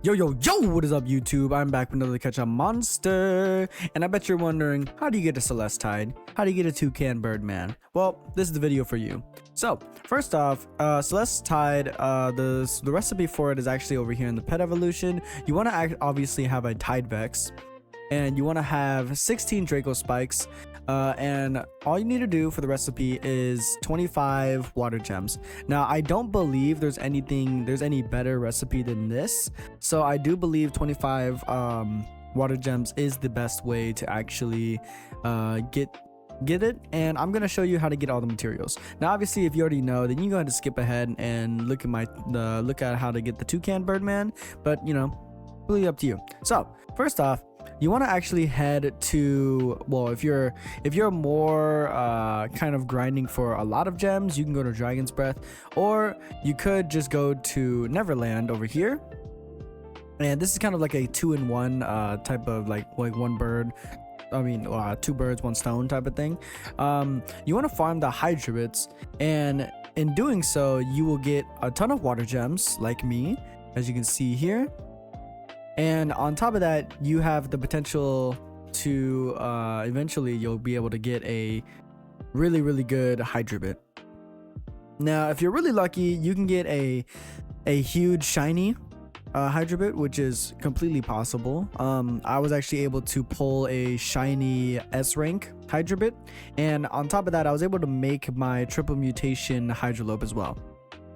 Yo, what is up, YouTube? I'm back with another catch-up monster, and I bet you're wondering, how do you get a Celestine? How do you get a Toucan Birdman? Well, this is the video for you. So, first off, Celestine, the recipe for it is actually over here in the pet evolution. You want to obviously have a Tidevex, and you want to have 16 Draco Spikes, and all you need to do for the recipe is 25 water gems. Now, I don't believe there's any better recipe than this, so I do believe 25 water gems is the best way to actually get it, and I'm gonna show you how to get all the materials. Now, obviously, if you already know, then you go ahead and skip ahead and look at how to get the Toucan Birdman, but you know, really up to you. So first off, you want to actually head to, well, if you're more kind of grinding for a lot of gems, you can go to Dragon's Breath, or you could just go to Neverland over here. And this is kind of like a 2-in-1 type of like one bird, two birds, one stone type of thing. You want to farm the Hydrobits, and in doing so, you will get a ton of water gems like me, as you can see here. And on top of that, you have the potential to eventually you'll be able to get a really good Hydrobit. Now, if you're really lucky, you can get a huge shiny Hydrobit, which is completely possible. I was actually able to pull a shiny S rank Hydrobit, and on top of that, I was able to make my triple mutation Hydrolope as well.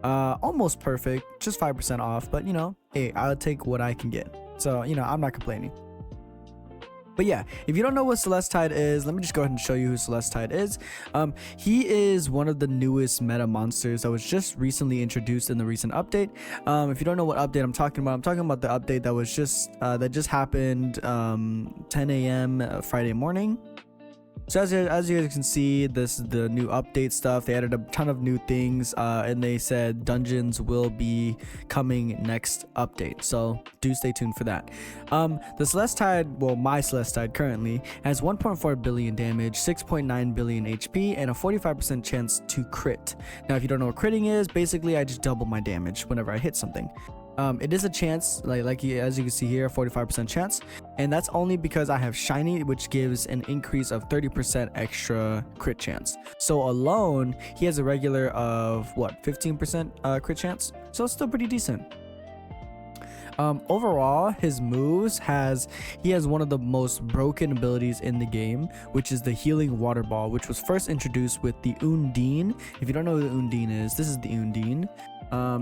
Almost perfect, just 5% off, but you know, hey, I'll take what I can get. So, you know, I'm not complaining. But yeah, if you don't know what Celestine is, let me just go ahead and show you who Celestine is. He is one of the newest meta monsters that was just recently introduced in the recent update. If you don't know what update I'm talking about the update that was just happened 10 a.m. Friday morning. So as you guys can see, this is the new update stuff. They added a ton of new things, and they said dungeons will be coming next update, so do stay tuned for that. The Celestine, well, my Celestine currently has 1.4 billion damage, 6.9 billion HP, and a 45% chance to crit. Now, if you don't know what critting is, basically I just double my damage whenever I hit something. It is a chance, as you can see here, 45% chance, and that's only because I have shiny, which gives an increase of 30% extra crit chance. So alone, he has a regular of what, 15% crit chance, so it's still pretty decent. Overall, his moves he has one of the most broken abilities in the game, which is the Healing Water Ball, which was first introduced with the Undine. If you don't know who the Undine is, this is the Undine.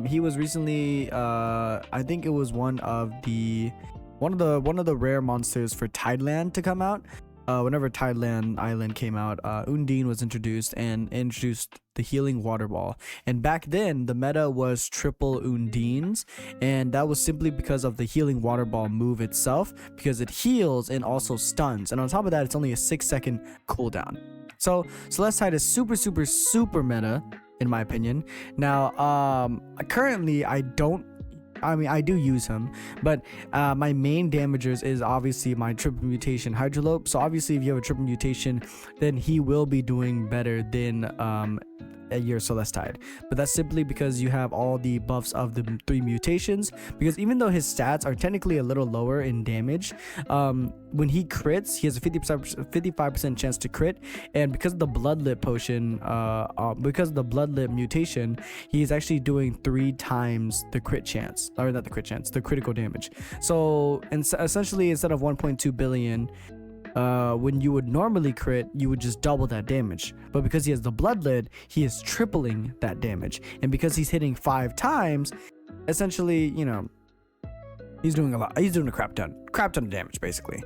He was recently, I think it was one of the rare monsters for Tideland to come out. Whenever Tideland Island came out, Undine was introduced and introduced the Healing Water Ball. And back then, the meta was triple Undines, and that was simply because of the Healing Water Ball move itself, because it heals and also stuns. And on top of that, it's only a 6-second cooldown. So Celestine is super meta, in my opinion. Now, currently I do use him, but my main damagers is obviously my triple mutation Hydrolope. So obviously, if you have a triple mutation, then he will be doing better than your Celestine. But that's simply because you have all the buffs of the 3 mutations, because even though his stats are technically a little lower in damage, when he crits, he has a 55% chance to crit, and because of the Bloodlit potion, because of the Bloodlit mutation, he's actually doing 3 times the crit chance, or not the crit chance, the critical damage. So essentially, instead of 1.2 billion, when you would normally crit, you would just double that damage. But because he has the Bloodlit, he is tripling that damage, and because he's hitting 5 times, essentially, you know, he's doing a lot. He's doing a crap ton of damage, basically.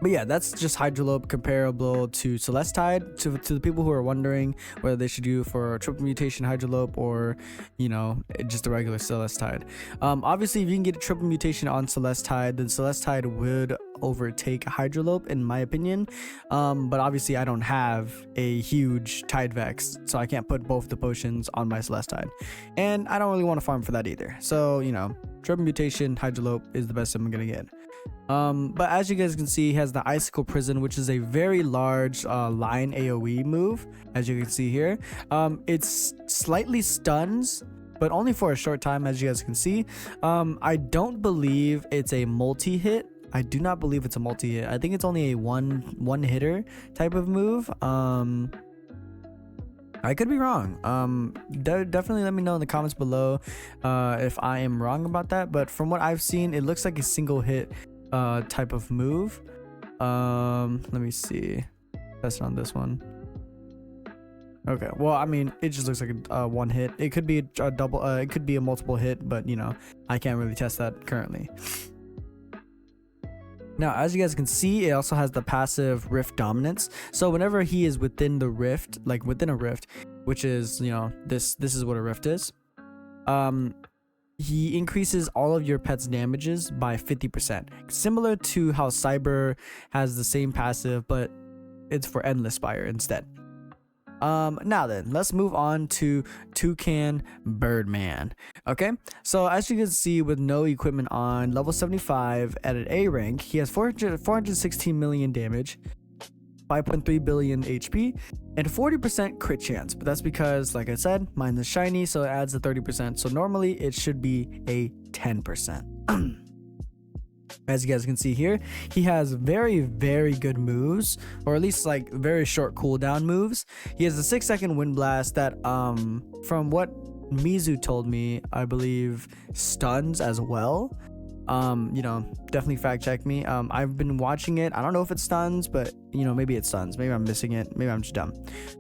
But yeah, that's just Hydrolope comparable to Celestine. To the people who are wondering whether they should do for triple mutation Hydrolope or, you know, just a regular Celestine. Obviously, if you can get a triple mutation on Celestine, then Celestine would overtake Hydrolope, in my opinion. But obviously, I don't have a huge Tidevex, so I can't put both the potions on my Celestine, and I don't really want to farm for that either. So, you know, triple mutation Hydrolope is the best I'm gonna get. But as you guys can see, he has the Icicle Prison, which is a very large line AoE move, as you can see here. It's slightly stuns but only for a short time, as you guys can see. I don't believe it's a multi-hit. I do not believe it's a multi-hit. I think it's only a one hitter type of move. I could be wrong. Definitely let me know in the comments below if I am wrong about that. But from what I've seen, it looks like a single hit type of move. Let me see. Test on this one. Okay, well, I mean, it just looks like a one hit. It could be a double. It could be a multiple hit, but you know, I can't really test that currently. Now, as you guys can see, it also has the passive Rift Dominance. So whenever he is within the Rift, like within a Rift, which is, you know, this is what a Rift is. He increases all of your pet's damages by 50%. Similar to how Cyber has the same passive, but it's for Endless Spire instead. Now then, let's move on to Toucan Birdman. Okay, so as you can see, with no equipment on, level 75 at an A rank, he has 416 million damage, 5.3 billion HP, and 40% crit chance. But that's because, like I said, mine is shiny, so it adds the 30%. So normally it should be a 10%. As you guys can see here, he has very good moves, or at least like very short cooldown moves. He has a 6-second wind blast that from what Mizu told me, I believe stuns as well. You know, definitely fact check me. I've been watching it. I don't know if it stuns, but you know, maybe it stuns. Maybe I'm missing it. Maybe I'm just dumb.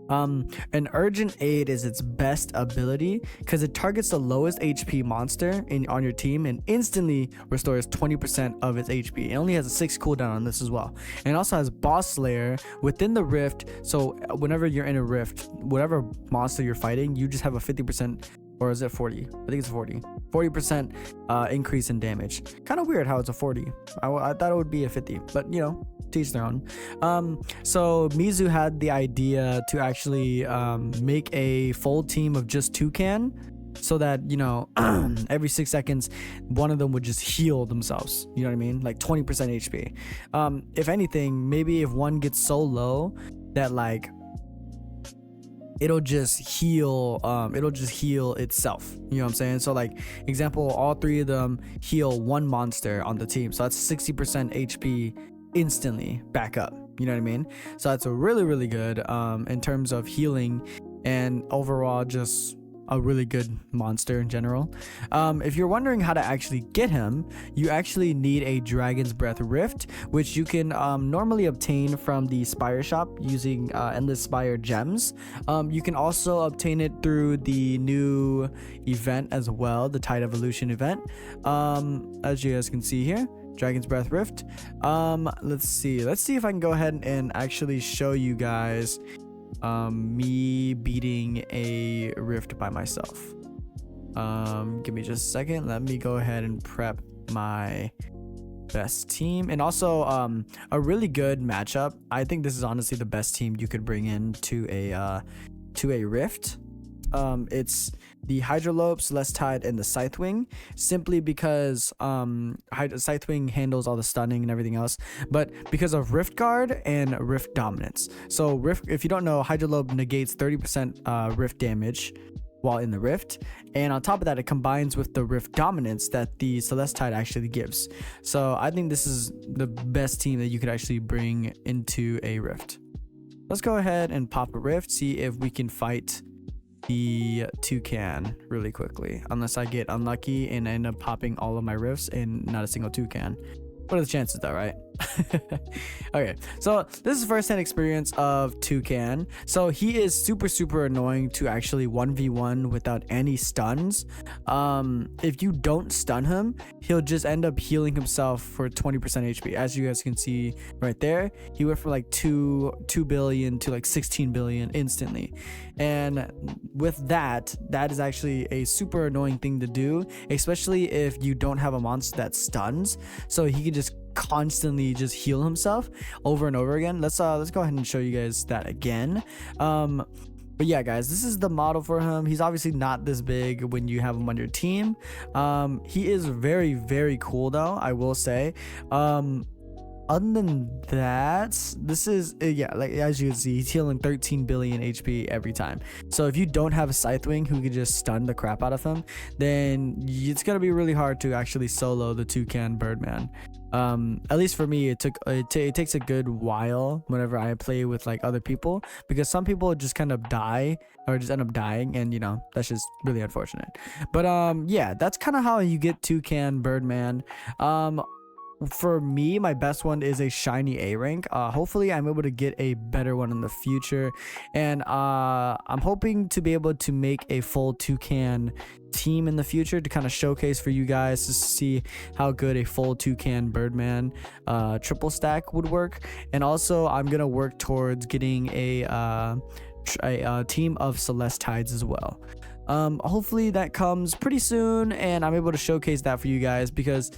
An Urgent Aid is its best ability because it targets the lowest HP monster on your team and instantly restores 20% of its HP. It only has a 6 cooldown on this as well. And it also has Boss Slayer within the Rift. So whenever you're in a Rift, whatever monster you're fighting, you just have a 50%. Or is it 40? I think it's 40% increase in damage. Kind of weird how it's a 40. I thought it would be a 50, but you know, to each their own. So Mizu had the idea to actually make a full team of just Toucan, so that, you know, every 6 seconds one of them would just heal themselves, you know what I mean, like 20% HP. If anything, maybe if one gets so low that like it'll just heal itself, you know what I'm saying. So like example, all 3 of them heal one monster on the team, so that's 60% HP instantly back up, you know what I mean. So that's a really good in terms of healing and overall just a really good monster in general. If you're wondering how to actually get him, you actually need a Dragon's Breath Rift, which you can normally obtain from the Spire shop using Endless Spire gems. You can also obtain it through the new event as well, the Tide Evolution event. As you guys can see here, Dragon's Breath Rift. Let's see if I can go ahead and actually show you guys me beating a Rift by myself. Give me just a second. Let me go ahead and prep my best team, and also a really good matchup. I think this is honestly the best team you could bring in to a Rift. It's the Hydrolope, Celestide, and the Scythewing, simply because Scythewing handles all the stunning and everything else, but because of Rift Guard and Rift Dominance. So Rift, if you don't know, Hydrolope negates 30% Rift damage while in the Rift, and on top of that, it combines with the Rift Dominance that the Celestide actually gives. So I think this is the best team that you could actually bring into a Rift. Let's go ahead and pop a Rift, see if we can fight the Toucan really quickly, unless I get unlucky and end up popping all of my Rifts and not a single Toucan. What are the chances though, right? Okay, so this is first-hand experience of Toucan. So he is super annoying to actually 1v1 without any stuns. If you don't stun him, he'll just end up healing himself for 20% HP. As you guys can see right there, he went from like 2 billion to like 16 billion instantly. And with that is actually a super annoying thing to do, especially if you don't have a monster that stuns, so he can just constantly just heal himself over and over again. Let's go ahead and show you guys that again. But yeah, guys, this is the model for him. He's obviously not this big when you have him on your team. He is very cool though, I will say. other than that, this is yeah, like as you can see, he's healing 13 billion HP every time. So if you don't have a Scythewing who could just stun the crap out of him, then it's gonna be really hard to actually solo the Toucan Birdman. At least for me, it takes a good while whenever I play with like other people, because some people just kind of die or just end up dying, and you know, that's just really unfortunate. But yeah, that's kind of how you get Toucan Birdman. For me, my best one is a shiny A rank. Hopefully I'm able to get a better one in the future, and I'm hoping to be able to make a full Toucan team in the future to kind of showcase for you guys to see how good a full Toucan Birdman triple stack would work. And also I'm gonna work towards getting a team of Celestides as well. Hopefully that comes pretty soon and I'm able to showcase that for you guys, because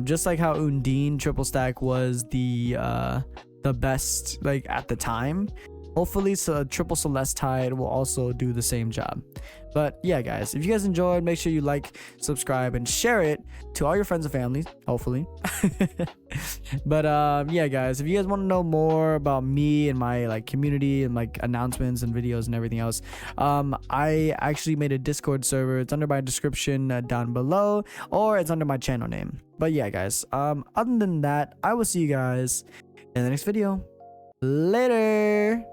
just like how Undine triple stack was the best like at the time, hopefully so triple Celestide will also do the same job. But yeah, guys, if you guys enjoyed, make sure you like, subscribe, and share it to all your friends and family, hopefully. But yeah, guys, if you guys want to know more about me and my like community and like announcements and videos and everything else, I actually made a Discord server. It's under my description down below, or it's under my channel name. But yeah, guys, other than that, I will see you guys in the next video. Later.